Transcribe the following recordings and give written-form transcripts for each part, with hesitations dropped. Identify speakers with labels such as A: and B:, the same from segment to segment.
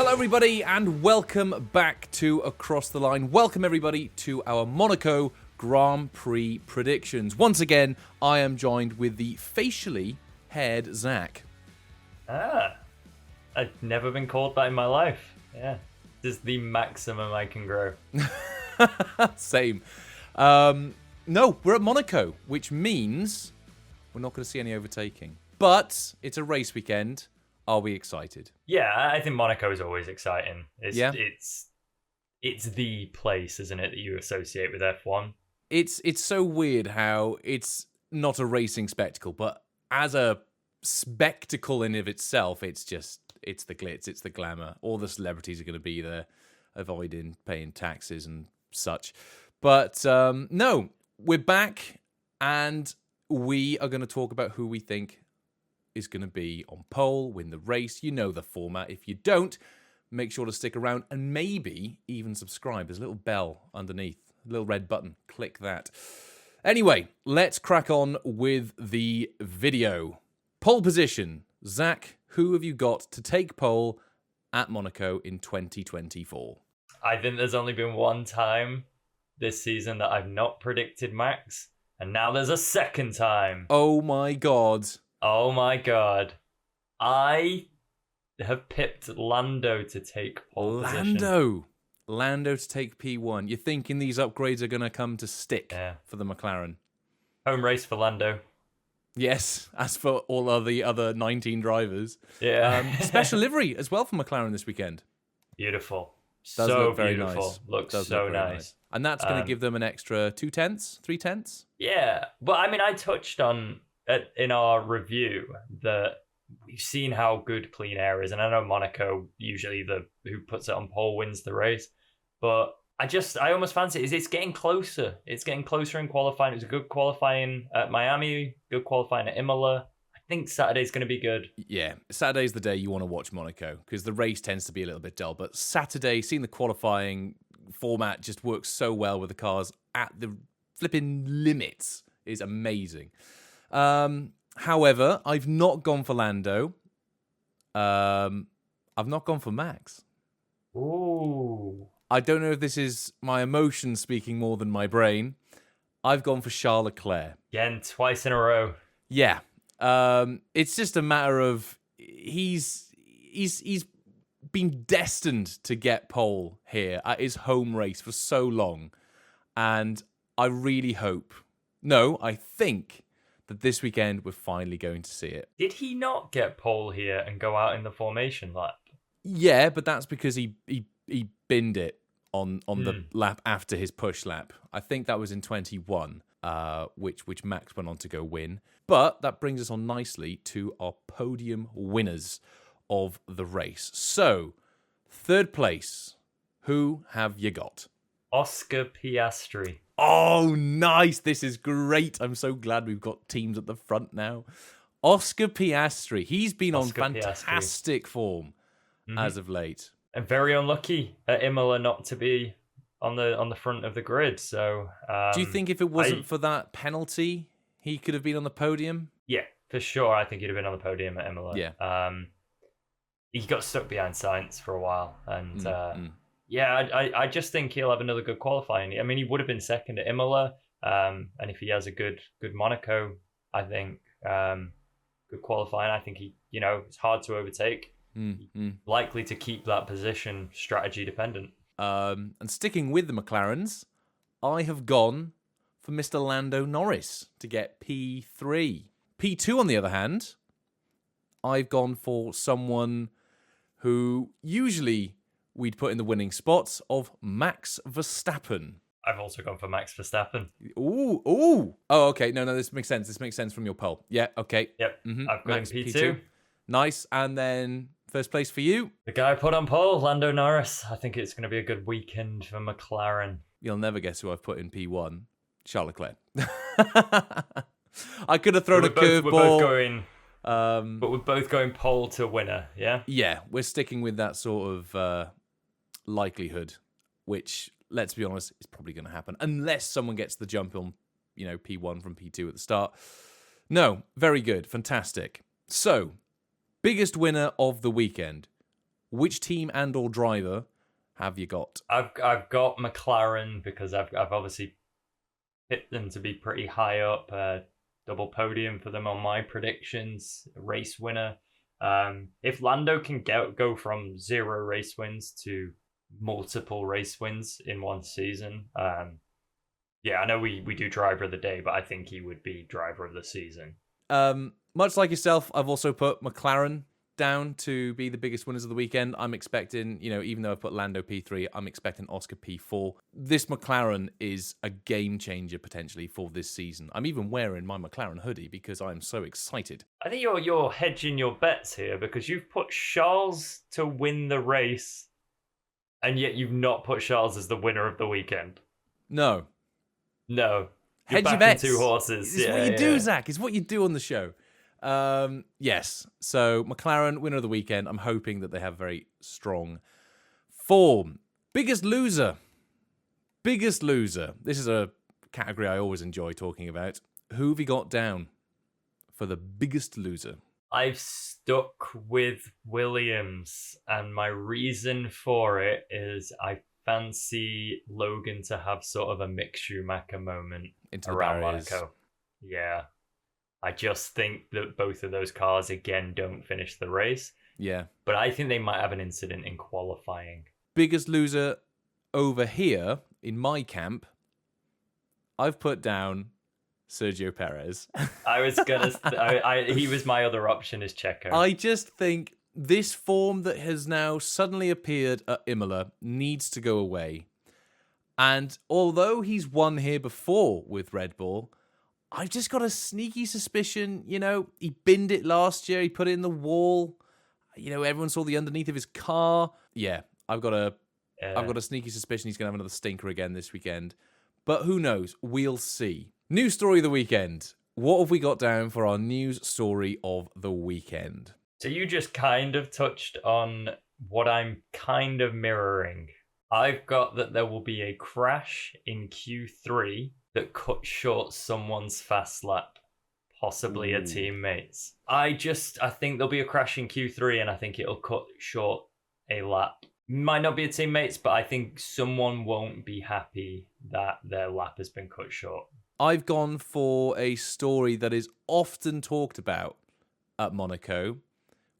A: Hello everybody and welcome back to Across the Line. Welcome everybody to our Monaco Grand Prix predictions. Once again, I am joined with the facially haired Zach.
B: I've never been called that in my life. Yeah, this is the maximum I can grow.
A: Same. No, we're at Monaco, which means we're not going to see any overtaking. But it's a race weekend. Are we excited?
B: Yeah, I think Monaco is always exciting. It's the place, isn't it, that you associate with F1?
A: It's so weird how it's not a racing spectacle, but as a spectacle in of itself, it's the glitz, it's the glamour. All the celebrities are going to be there, avoiding paying taxes and such. But no, we're back, and we are going to talk about who we think is going to be on pole, win the race. You know the format. If you don't, make sure to stick around and maybe even subscribe. There's a little bell underneath, a little red button. Click that. Anyway, let's crack on with the video. Pole position. Zach, who have you got to take pole at Monaco in 2024?
B: I think there's only been one time this season that I've not predicted Max, and now there's a second time.
A: Oh my God.
B: Oh my God. I have picked Lando to take pole position.
A: Lando to take P1. You're thinking these upgrades are going to come to stick for the McLaren?
B: Home race for Lando.
A: Yes, as for all of the other 19 drivers.
B: Yeah.
A: Special livery as well for McLaren this weekend.
B: Beautiful.
A: Does
B: so
A: look very
B: beautiful.
A: Nice.
B: Looks
A: Does
B: so
A: look very
B: nice.
A: And that's going to give them an extra 3/10?
B: Yeah. But I mean, I touched on in our review that we've seen how good clean air is, and I know Monaco usually who puts it on pole wins the race, but I almost fancy it's getting closer. It's getting closer in qualifying. It was a good qualifying at Miami, good qualifying at Imola. I think Saturday's going to be good.
A: Yeah, Saturday's the day you want to watch Monaco because the race tends to be a little bit dull, but Saturday, seeing the qualifying format just works so well with the cars at the flipping limits is amazing. However, I've not gone for Lando. I've not gone for Max.
B: Ooh.
A: I don't know if this is my emotions speaking more than my brain. I've gone for Charles Leclerc.
B: Again, twice in a row.
A: Yeah. It's just a matter of he's been destined to get pole here at his home race for so long. And I really hope, I think that this weekend we're finally going to see it.
B: Did he not get pole here and go out in the formation lap?
A: Yeah, but that's because he binned it on the lap after his push lap. I think that was in 21, which Max went on to go win. But that brings us on nicely to our podium winners of the race. So, third place, who have you got?
B: Oscar Piastri.
A: Oh, nice. This is great. I'm so glad we've got teams at the front now. Oscar Piastri. He's been on fantastic form as of late.
B: And very unlucky at Imola not to be on the front of the grid. So,
A: do you think if it wasn't for that penalty, he could have been on the podium?
B: Yeah, for sure. I think he'd have been on the podium at Imola.
A: Yeah.
B: He got stuck behind Sainz for a while, and yeah, I just think he'll have another good qualifying. I mean, he would have been second at Imola, and if he has a good Monaco, I think good qualifying. I think it's hard to overtake. Likely to keep that position strategy dependent.
A: And sticking with the McLarens, I have gone for Mr. Lando Norris to get P3. P2, on the other hand, I've gone for someone who usually we'd put in the winning spots of Max Verstappen.
B: I've also gone for Max Verstappen.
A: Ooh. Oh, okay. No, this makes sense. This makes sense from your poll. Yeah, okay.
B: Yep. I've got Max P2.
A: Nice. And then first place for you?
B: The guy I put on pole, Lando Norris. I think it's going to be a good weekend for McLaren.
A: You'll never guess who I've put in P1. Charles Leclerc. I could have thrown a curveball.
B: We're both going... but we're both going pole to winner, yeah?
A: Yeah, we're sticking with that sort of likelihood, which, let's be honest, is probably going to happen. Unless someone gets the jump on, P1 from P2 at the start. No, very good. Fantastic. So, biggest winner of the weekend. Which team and or driver have you got?
B: I've got McLaren because I've obviously picked them to be pretty high up. Double podium for them on my predictions. Race winner. If Lando can go from 0 race wins to multiple race wins in one season, yeah, I know we do driver of the day, but I think he would be driver of the season.
A: Much like yourself, I've also put McLaren down to be the biggest winners of the weekend. I'm expecting, even though I've put Lando P3, I'm expecting Oscar P4. This McLaren is a game changer potentially for this season. I'm even wearing my McLaren hoodie because I'm so excited.
B: I think you're hedging your bets here because you've put Charles to win the race, and yet you've not put Charles as the winner of the weekend.
A: No.
B: You're
A: Hedge your
B: backing
A: bets.
B: 2 horses.
A: It's what you do, Zach. It's what you do on the show. Yes. So McLaren, winner of the weekend. I'm hoping that they have very strong form. Biggest loser. This is a category I always enjoy talking about. Who have you got down for the biggest loser?
B: I've stuck with Williams, and my reason for it is I fancy Logan to have sort of a Mick Schumacher moment around Monaco. Yeah. I just think that both of those cars, again, don't finish the race.
A: Yeah.
B: But I think they might have an incident in qualifying. Biggest
A: loser over here, in my camp, I've put down Sergio Perez.
B: I was going to... he was my other option as Checo.
A: I just think this form that has now suddenly appeared at Imola needs to go away. And although he's won here before with Red Bull, I've just got a sneaky suspicion, he binned it last year, he put it in the wall, everyone saw the underneath of his car. Yeah, I've got a sneaky suspicion he's going to have another stinker again this weekend. But who knows? We'll see. News story of the weekend. What have we got down for our news story of the weekend?
B: So you just kind of touched on what I'm kind of mirroring. I've got that there will be a crash in Q3 that cuts short someone's fast lap, possibly a teammate's. I think there'll be a crash in Q3 and I think it'll cut short a lap. Might not be a teammate's, but I think someone won't be happy that their lap has been cut short.
A: I've gone for a story that is often talked about at Monaco,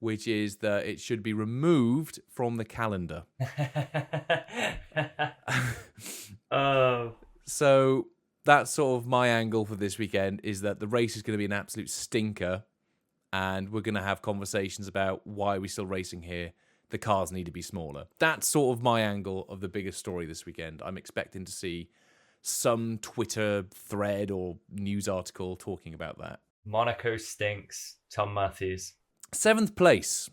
A: which is that it should be removed from the calendar. So that's sort of my angle for this weekend, is that the race is going to be an absolute stinker and we're going to have conversations about why are we still racing here. The cars need to be smaller. That's sort of my angle of the biggest story this weekend. I'm expecting to see some Twitter thread or news article talking about that.
B: Monaco stinks. Tom Matthews.
A: 7th place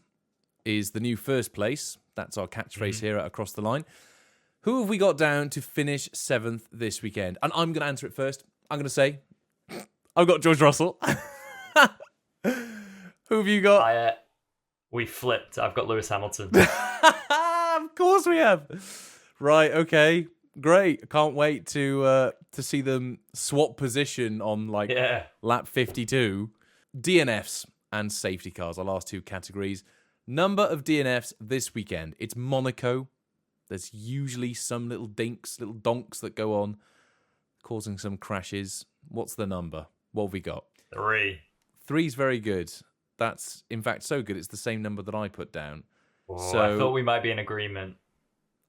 A: is the new first place. That's our catchphrase here at Across the Line. Who have we got down to finish 7th this weekend? And I'm going to answer it first. I'm going to say, I've got George Russell. Who have you got?
B: We flipped. I've got Lewis Hamilton.
A: Of course we have. Right, okay. Great. I can't wait to see them swap position on lap 52. DNFs and safety cars, our last 2 categories. Number of DNFs this weekend. It's Monaco. There's usually some little donks that go on, causing some crashes. What's the number? What have we got?
B: 3.
A: 3's very good. That's, in fact, so good. It's the same number that I put down.
B: Oh, so I thought we might be in agreement.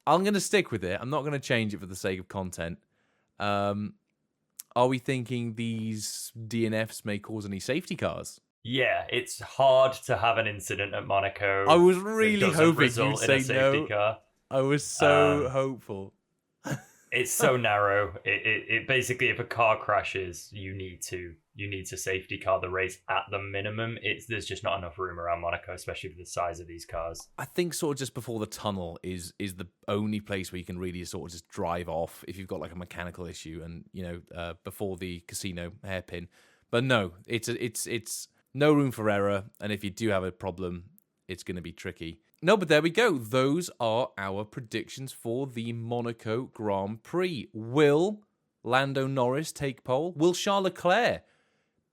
A: I'm going to stick with it. I'm not going to change it for the sake of content. Are we thinking these DNFs may cause any safety cars?
B: Yeah, it's hard to have an incident at Monaco.
A: I was really hoping you'd say no. Car. I was so hopeful.
B: It's so narrow. It basically, if a car crashes, you need to safety car the race at the minimum. There's just not enough room around Monaco, especially for the size of these cars.
A: I think sort of just before the tunnel is the only place where you can really sort of just drive off if you've got like a mechanical issue, and before the casino hairpin. But no, it's no room for error, and if you do have a problem, it's going to be tricky. No, but there we go. Those are our predictions for the Monaco Grand Prix. Will Lando Norris take pole? Will Charles Leclerc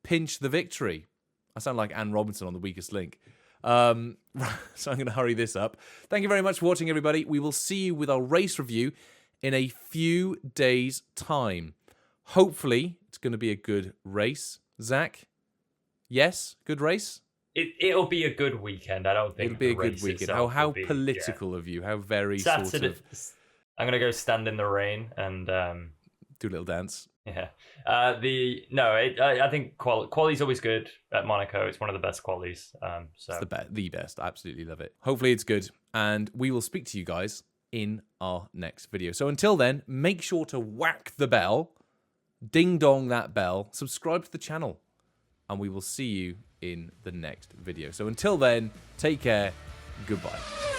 A: pinch the victory? I sound like Anne Robinson on The Weakest Link. So I'm going to hurry this up. Thank you very much for watching, everybody. We will see you with our race review in a few days' time. Hopefully, it's going to be a good race. Zach? Yes? Good race?
B: It'll be a good weekend. I don't think
A: it'll be a good weekend. How political of you. How very
B: Saturday,
A: sort of...
B: I'm going to go stand in the rain and...
A: do a little dance.
B: Yeah. I think quali's always good at Monaco. It's one of the best qualis. So
A: It's the best. I absolutely love it. Hopefully it's good. And we will speak to you guys in our next video. So until then, make sure to whack the bell. Ding dong that bell. Subscribe to the channel. And we will see you in the next video. So until then, take care. Goodbye.